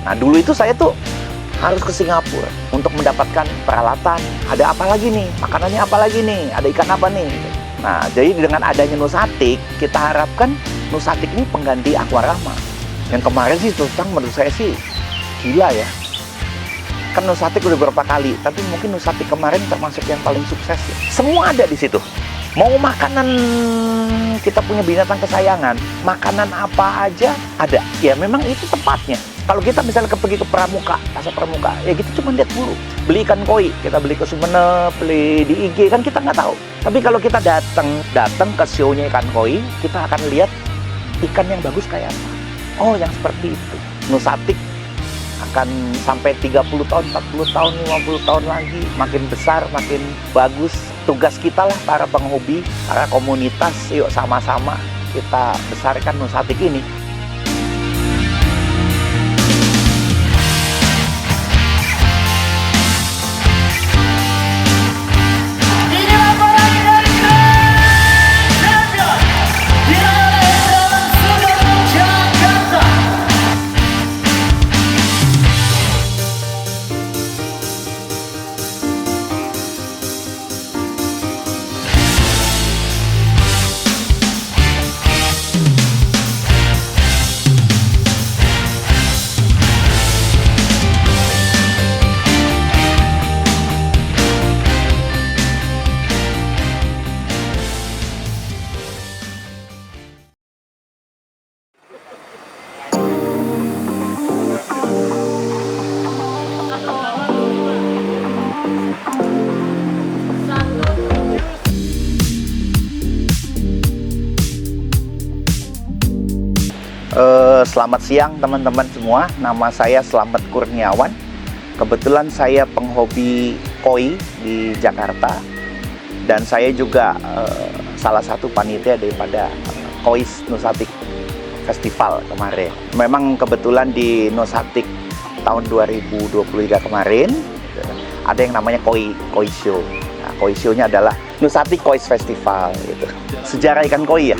Nah, dulu itu saya tuh harus ke Singapura untuk mendapatkan peralatan. Ada apa lagi nih? Makanannya apa lagi nih? Ada ikan apa nih? Nah, jadi dengan adanya Nusatik, kita harapkan Nusatik ini pengganti Aquarama. Yang kemarin sih terus terang menurut saya sih gila ya. Kan Nusatik udah berapa kali, tapi mungkin Nusatik kemarin termasuk yang paling sukses ya. Semua ada di situ. Mau makanan kita punya binatang kesayangan, makanan apa aja ada. Ya memang itu tempatnya. Kalau kita misalnya pergi ke Pramuka, pasar Pramuka, ya gitu cuma lihat dulu. Beli ikan koi, kita beli ke Sumenep, beli di IG, kan kita nggak tahu. Tapi kalau kita datang ke show-nya ikan koi, kita akan lihat ikan yang bagus kayak apa. Oh, yang seperti itu. Nusatik akan sampai 30 tahun, 40 tahun, 50 tahun lagi, makin besar, makin bagus. Tugas kita lah para penghobi, para komunitas, yuk sama-sama kita besarkan Nusatik ini. Selamat siang teman-teman semua, nama saya Slamet Kurniawan. Kebetulan saya penghobi koi di Jakarta, dan saya juga salah satu panitia daripada Kois Nusatik Festival kemarin. Memang kebetulan di Nusatik tahun 2023 kemarin ada yang namanya Koi Show. Nah, Koi Show-nya adalah Nusatik Kois Festival gitu. Sejarah ikan koi ya.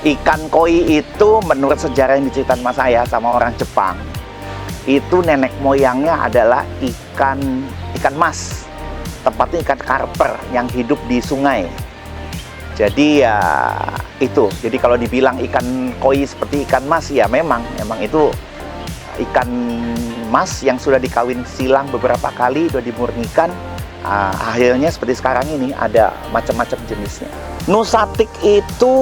Ikan koi itu menurut sejarah yang diceritakan mas saya sama orang Jepang, itu nenek moyangnya adalah ikan mas, tepatnya ikan karper yang hidup di sungai. Jadi ya itu, jadi kalau dibilang ikan koi seperti ikan mas, ya memang itu ikan mas yang sudah dikawin silang beberapa kali, sudah dimurnikan. Akhirnya seperti sekarang ini ada macam-macam jenisnya. Nusatik itu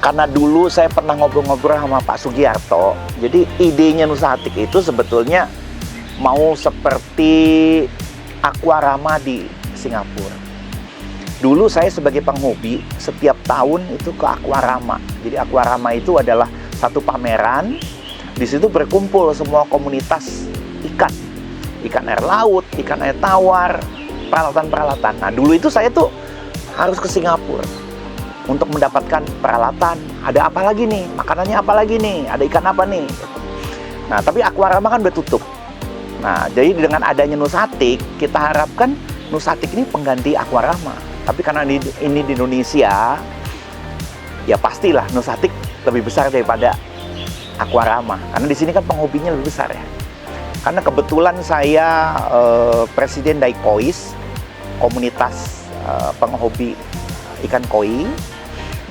karena dulu saya pernah ngobrol-ngobrol sama Pak Sugiarto. Jadi idenya Nusatik itu sebetulnya mau seperti Aquarama di Singapura. Dulu saya sebagai penghobi setiap tahun itu ke Aquarama. Jadi Aquarama itu adalah satu pameran. Di situ berkumpul semua komunitas ikan air laut, ikan air tawar, peralatan-peralatan. Nah, dulu itu saya tuh harus ke Singapura untuk mendapatkan peralatan. Ada apa lagi nih? Makanannya apa lagi nih? Ada ikan apa nih? Nah, tapi Aquarama kan udah tutup. Nah, jadi dengan adanya Nusatik, kita harapkan Nusatik ini pengganti Aquarama. Tapi karena ini di Indonesia, ya pastilah Nusatik lebih besar daripada Aquarama. Karena di sini kan penghobinya lebih besar ya. Karena kebetulan saya presiden dari Kois, komunitas penghobi ikan koi,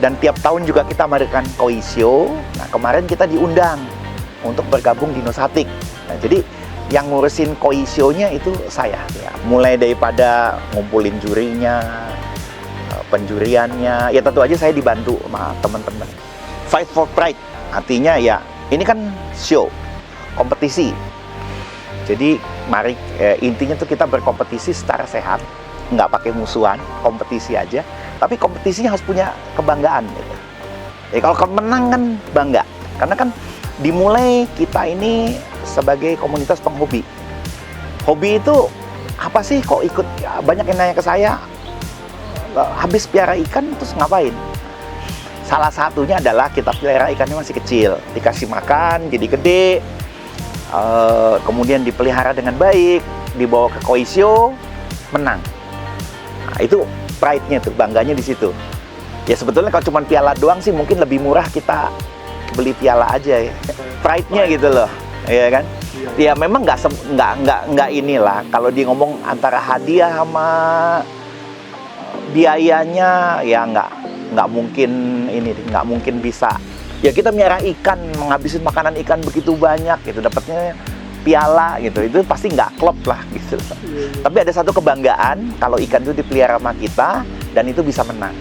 dan tiap tahun juga kita mengadakan Koi Show. Nah, kemarin kita diundang untuk bergabung di Nusatik. Nah, jadi yang ngurusin Koi Show-nya itu saya ya. Mulai daripada ngumpulin jurinya, penjuriannya, ya tentu aja saya dibantu sama teman-teman. Fight for pride, artinya ya ini kan show, kompetisi. Jadi mari intinya tuh kita berkompetisi secara sehat, nggak pakai musuhan, kompetisi aja. Tapi kompetisinya harus punya kebanggaan gitu. Ya kalau menang kan bangga, karena kan dimulai kita ini sebagai komunitas penghobi. Hobi itu apa sih? Kok ikut? Ya, banyak yang nanya ke saya, habis piara ikan terus ngapain? Salah satunya adalah kita pelihara ikannya masih kecil, dikasih makan jadi gede. Kemudian dipelihara dengan baik, dibawa ke Koi Show, menang. Nah, itu pride-nya tuh, bangganya di situ. Ya sebetulnya kalau cuma piala doang sih mungkin lebih murah kita beli piala aja ya. pride-nya gitu loh, ya kan? Ya memang nggak inilah kalau dia ngomong antara hadiah sama biayanya, ya nggak mungkin ini, nggak mungkin bisa. Ya kita miara ikan, menghabisin makanan ikan begitu banyak gitu, dapatnya piala gitu, itu pasti nggak klop lah gitu. Tapi ada satu kebanggaan kalau ikan itu dipelihara sama kita dan itu bisa menang.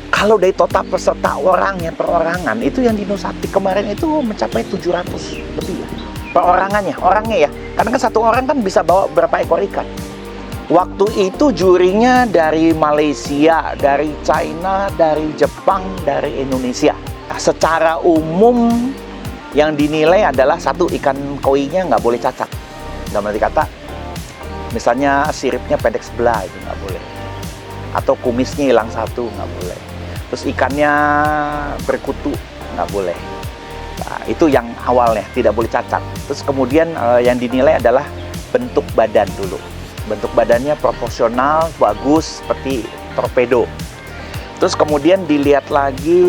Kalau dari total peserta orangnya, perorangan, itu yang di Nusati kemarin itu mencapai 700 lebih ya. Orangnya ya. Karena kan satu orang kan bisa bawa berapa ekor ikan. Waktu itu jurinya dari Malaysia, dari China, dari Jepang, dari Indonesia. Nah, secara umum yang dinilai adalah satu, ikan koinya nggak boleh cacat. Dalam arti kata, misalnya siripnya pendek sebelah, itu nggak boleh. Atau kumisnya hilang satu, nggak boleh. Terus ikannya berkutu, nggak boleh. Nah, itu yang awalnya, tidak boleh cacat. Terus kemudian yang dinilai adalah bentuk badan dulu. Bentuk badannya proporsional, bagus, seperti torpedo. Terus kemudian dilihat lagi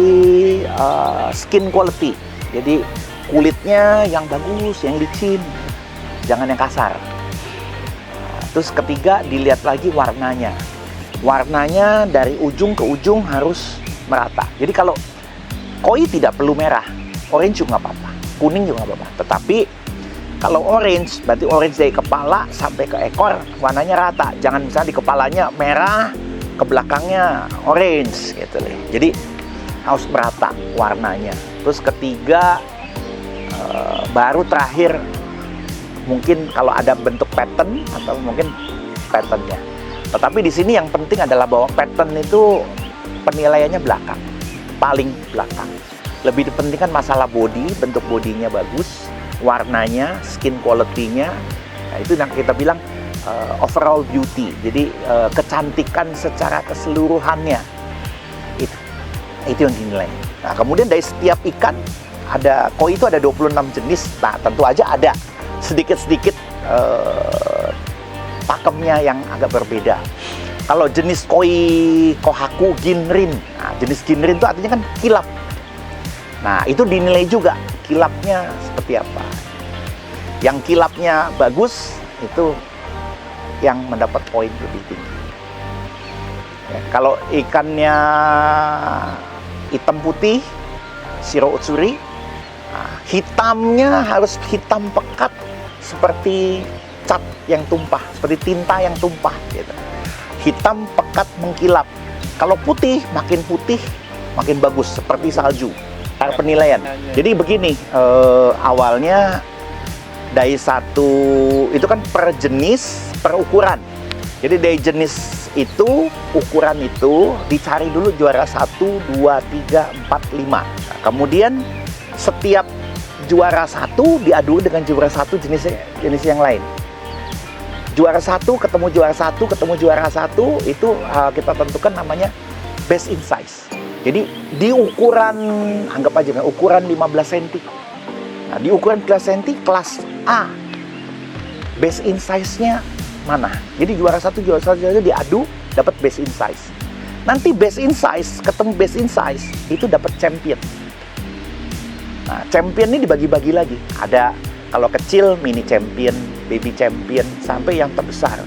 skin quality. Jadi kulitnya yang bagus, yang licin, jangan yang kasar. Nah, terus ketiga dilihat lagi warnanya. Warnanya dari ujung ke ujung harus merata. Jadi kalau koi tidak perlu merah, orange juga nggak apa-apa, kuning juga nggak apa-apa. Tetapi kalau orange, berarti orange dari kepala sampai ke ekor warnanya rata. Jangan misalnya di kepalanya merah, ke belakangnya orange gitu loh. Jadi harus merata warnanya. Terus ketiga, baru terakhir mungkin kalau ada bentuk pattern atau mungkin patternnya. Tetapi di sini yang penting adalah bahwa pattern itu penilaiannya belakang, paling belakang. Lebih dipentingkan masalah body, bentuk bodinya bagus, warnanya, skin quality-nya. Nah, itu yang kita bilang overall beauty. Jadi kecantikan secara keseluruhannya. Itu yang dinilai. Nah, kemudian dari setiap ikan koi itu ada 26 jenis. Nah, tentu aja ada sedikit-sedikit pakemnya yang agak berbeda. Kalau jenis koi kohaku ginrin, nah, jenis ginrin itu artinya kan kilap. Nah, itu dinilai juga kilapnya seperti apa. Yang kilapnya bagus itu yang mendapat poin lebih tinggi. Ya, kalau ikannya hitam putih, shiro utsuri, nah, hitamnya harus hitam pekat seperti cat yang tumpah, seperti tinta yang tumpah gitu. Hitam pekat mengkilap. Kalau putih makin bagus seperti salju. Cara penilaian. Jadi begini, awalnya dari satu itu kan per jenis, per ukuran. Jadi dari jenis itu, ukuran itu dicari dulu juara 1, 2, 3, 4, 5. Nah, kemudian setiap juara 1 diadu dengan juara 1 jenis yang lain. Juara 1 ketemu juara 1 ketemu juara 1 itu kita tentukan namanya best in size. Jadi di ukuran, anggap aja ukuran 15 cm. Nah, di ukuran 15 cm kelas A, best in size-nya mana? Jadi juara 1 diadu dapat best in size. Nanti best in size ketemu best in size itu dapat champion. Nah, champion ini dibagi-bagi lagi. Ada kalau kecil mini champion, baby champion, sampai yang terbesar.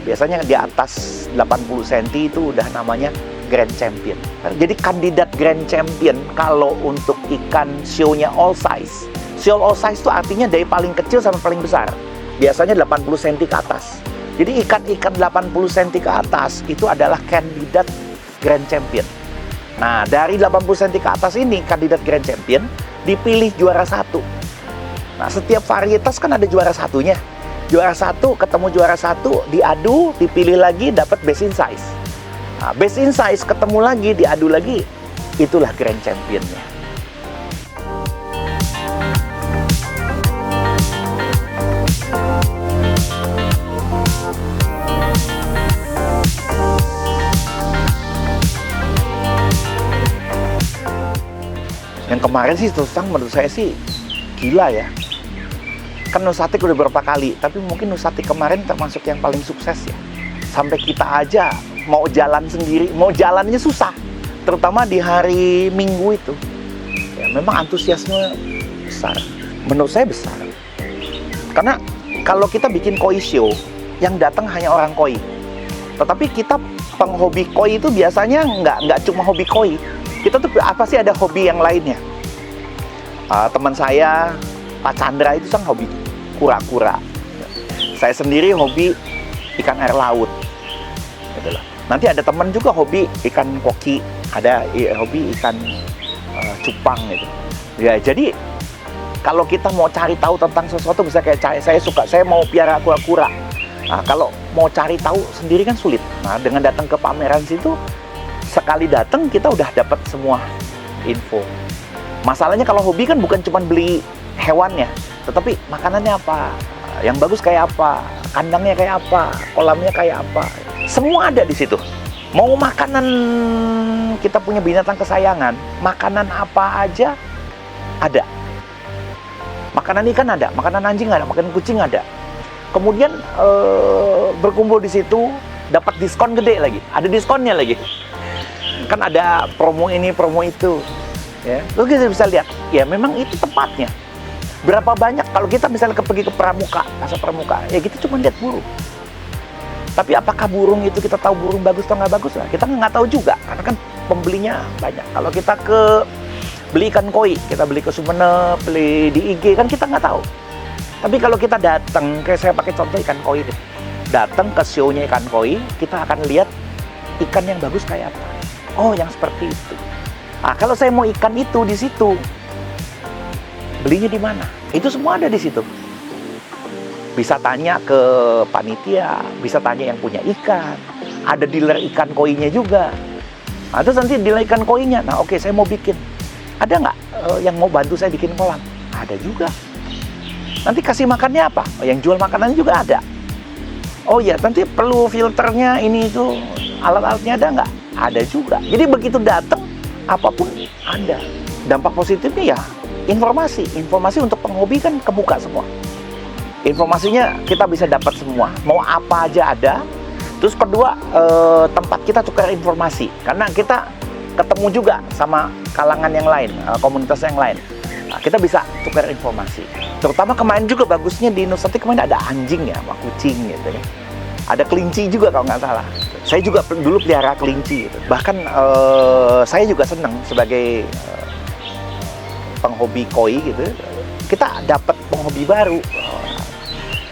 Biasanya di atas 80 cm itu udah namanya grand champion. Jadi kandidat grand champion kalau untuk ikan shio-nya all size. Shio all size itu artinya dari paling kecil sampai paling besar. Biasanya 80 cm ke atas. Jadi ikan-ikan 80 cm ke atas itu adalah kandidat grand champion. Nah, dari 80 cm ke atas ini kandidat grand champion dipilih juara 1. Nah, setiap varietas kan ada juara satunya. Juara 1 ketemu juara 1, diadu, dipilih lagi, dapat best in size. Nah, best in size ketemu lagi, diadu lagi, itulah grand championnya. Yang kemarin sih terus terang menurut saya sih gila ya. Kan Nusatik udah beberapa kali, tapi mungkin Nusatik kemarin termasuk yang paling sukses ya. Sampai kita aja mau jalan sendiri, mau jalannya susah. Terutama di hari Minggu itu. Ya memang antusiasme besar. Menurut saya besar. Karena kalau kita bikin koi show, yang datang hanya orang koi. Tetapi kita penghobi koi itu biasanya nggak cuma hobi koi. Kita tuh apa sih ada hobi yang lainnya. Teman saya, Pak Chandra itu sang hobi kura-kura. Saya sendiri hobi ikan air laut. Gitu loh. Nanti ada teman juga hobi ikan koki, ada hobi ikan cupang gitu. Ya, jadi kalau kita mau cari tahu tentang sesuatu, bisa kayak saya mau piara kura-kura. Nah, kalau mau cari tahu sendiri kan sulit. Nah, dengan datang ke pameran situ, sekali datang kita udah dapat semua info. Masalahnya kalau hobi kan bukan cuma beli hewannya, tetapi makanannya apa, yang bagus kayak apa, kandangnya kayak apa, kolamnya kayak apa. Semua ada di situ. Mau makanan kita punya binatang kesayangan, makanan apa aja ada. Makanan ikan ada, makanan anjing ada, makanan kucing ada. Kemudian berkumpul di situ, dapat diskon gede lagi, ada diskonnya lagi. Kan ada promo ini, promo itu. Ya, terus kita bisa lihat, ya memang itu tempatnya. Berapa banyak kalau kita misalnya pergi ke pramuka, pasar pramuka, ya kita cuma lihat burung. Tapi apakah burung itu kita tahu burung bagus atau nggak bagus? Lah, kita nggak tahu juga, karena kan pembelinya banyak. Kalau kita beli ikan koi, kita beli ke Sumenep, beli di IG, kan kita nggak tahu. Tapi kalau kita datang, kayak saya pakai contoh ikan koi deh. Datang ke show-nya ikan koi, kita akan lihat ikan yang bagus kayak apa. Oh, yang seperti itu. Nah, kalau saya mau ikan itu di situ, belinya di mana? Itu semua ada di situ. Bisa tanya ke panitia, bisa tanya yang punya ikan. Ada dealer ikan koinya juga. Nah, terus nanti dealer ikan koinya, nah oke, saya mau bikin. Ada nggak yang mau bantu saya bikin kolam? Ada juga. Nanti kasih makannya apa? Oh, yang jual makanannya juga ada. Oh ya, nanti perlu filternya ini itu, alat-alatnya ada nggak? Ada juga. Jadi begitu datang, apapun ada. Dampak positifnya ya informasi untuk penghobi kan kebuka semua. Informasinya kita bisa dapat semua, mau apa aja ada. Terus kedua, tempat kita tukar informasi, karena kita ketemu juga sama kalangan yang lain, komunitas yang lain. Nah, kita bisa tukar informasi. Terutama kemarin juga bagusnya di Nusantik, kemarin ada anjing ya, sama kucing gitu ya. Ada kelinci juga kalau nggak salah. Saya juga dulu pelihara kelinci gitu. Bahkan saya juga senang sebagai penghobi koi gitu. Kita dapat penghobi baru.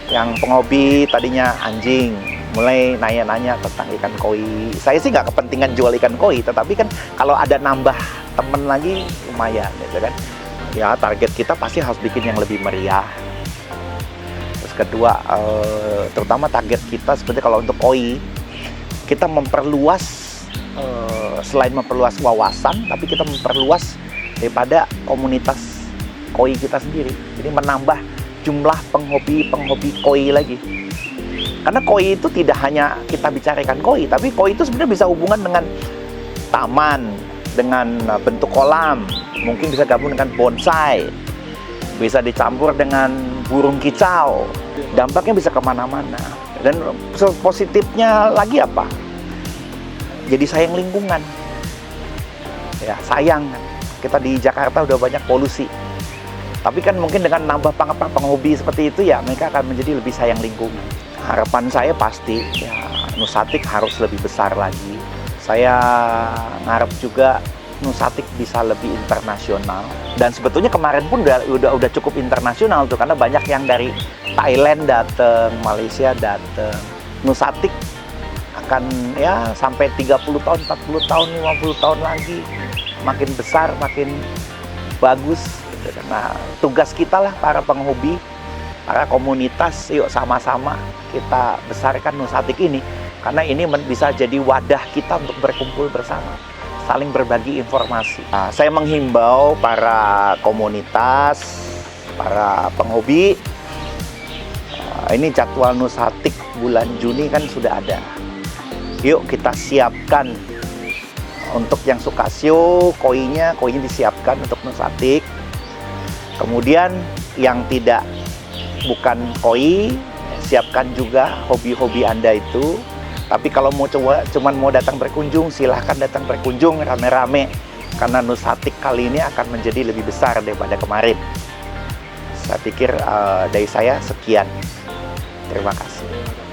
Yang penghobi tadinya anjing, mulai nanya-nanya tentang ikan koi. Saya sih nggak kepentingan jual ikan koi, tetapi kan kalau ada nambah temen lagi lumayan gitu kan. Ya target kita pasti harus bikin yang lebih meriah. Terus kedua, terutama target kita seperti kalau untuk koi, kita memperluas, selain memperluas wawasan, tapi kita memperluas daripada komunitas koi kita sendiri. Jadi menambah jumlah penghobi koi lagi. Karena koi itu tidak hanya kita bicarakan koi, tapi koi itu sebenarnya bisa hubungan dengan taman, dengan bentuk kolam, mungkin bisa gabung dengan bonsai, bisa dicampur dengan burung kicau. Dampaknya bisa kemana-mana. Dan positifnya lagi apa? Jadi sayang lingkungan. Ya sayang, kita di Jakarta udah banyak polusi. Tapi kan mungkin dengan nambah penghobi seperti itu ya, mereka akan menjadi lebih sayang lingkungan. Harapan saya pasti ya Nusantik harus lebih besar lagi. Saya ngarep juga Nusantik bisa lebih internasional. Dan sebetulnya kemarin pun udah cukup internasional tuh, karena banyak yang dari Thailand datang, Malaysia datang. Nusantik akan ya sampai 30 tahun, 40 tahun, 50 tahun lagi makin besar, makin bagus. Nah, tugas kita lah para penghobi, para komunitas, yuk sama-sama kita besarkan Nusantik ini, karena ini bisa jadi wadah kita untuk berkumpul bersama, saling berbagi informasi. Nah, saya menghimbau para komunitas, para penghobi, ini jadwal Nusantik bulan Juni kan sudah ada. Yuk kita siapkan untuk yang suka show, koinya disiapkan untuk Nusantik. Kemudian yang bukan koi, siapkan juga hobi-hobi Anda itu. Tapi kalau cuman mau datang berkunjung, silahkan datang berkunjung rame-rame. Karena Nusantik kali ini akan menjadi lebih besar daripada kemarin. Saya pikir dari saya sekian. Terima kasih.